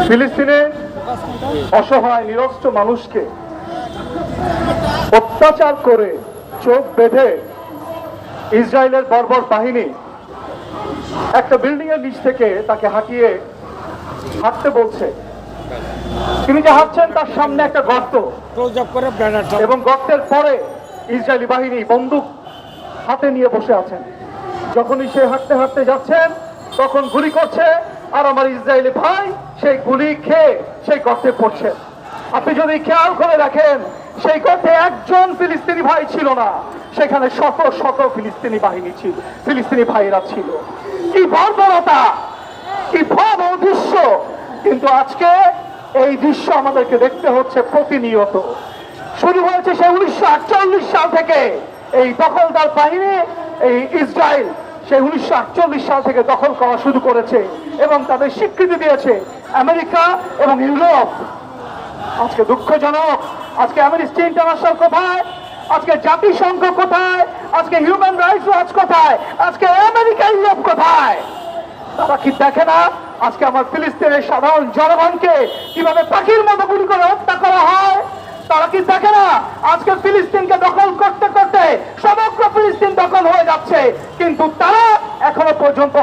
ফিলিস্তিনে অসহায় নিরস্ত্র মানুষকে অত্যাচার করে চোখ বেঁধে ইসরায়েলের বর্বর বাহিনী একটা বিল্ডিং এর নিচ থেকে তাকে হাঁটতে বলছে। তিনি যে হাঁটছেন তার সামনে একটা গর্ত এবং গর্তের পরে ইসরায়েলি বাহিনী বন্দুক হাতে নিয়ে বসে আছেন। যখনই সে হাঁটতে হাঁটতে যাচ্ছেন তখন গুলি করছে, আর আমার ইসরায়েলি ভাই সেই গুলি খেয়ে সেই গর্তে পড়ছে। আপনি যদি খেয়াল করে দেখেন, সেই গর্তে একজন ফিলিস্তিনি ভাই ছিল না, সেখানে শত শত ফিলিস্তিনি বাহিনী ছিল, ফিলিস্তিনি ভাইরা ছিল। কি বর্বরতা, কি ভয়াবহ দৃশ্য! কিন্তু আজকে এই দৃশ্য আমাদেরকে দেখতে হচ্ছে প্রতিনিয়ত। শুরু হয়েছে সে 1948 সাল থেকে এই দখলদার বাহিনী, এই ইসরায়েল সেই 1948 সাল থেকে দখল করা শুরু করেছে এবং তাদের স্বীকৃতি দিয়েছে আমেরিকা এবং ইউরোপ। আজকে দুঃখজনক, আজকে অ্যামনেস্টি ইন্টারন্যাশনাল কোথায়, আজকে জাতিসংঘ কোথায়, আজকে হিউম্যান রাইটস ওয়াচ কোথায়, আজকে আমেরিকা ইউরোপ কোথায়? তারা কি দেখে না আজকে আমার ফিলিস্তিনের সাধারণ জনগণকে কিভাবে পাখির মতো গুলি করে হত্যা করা হয়? তারা কি দেখে না আজকে ফিলিস্তিনকে দখল করতে করতে সমগ্র ফিলিস্তিন দখল হয়ে যাচ্ছে, কিন্তু তারা এখনো পর্যন্ত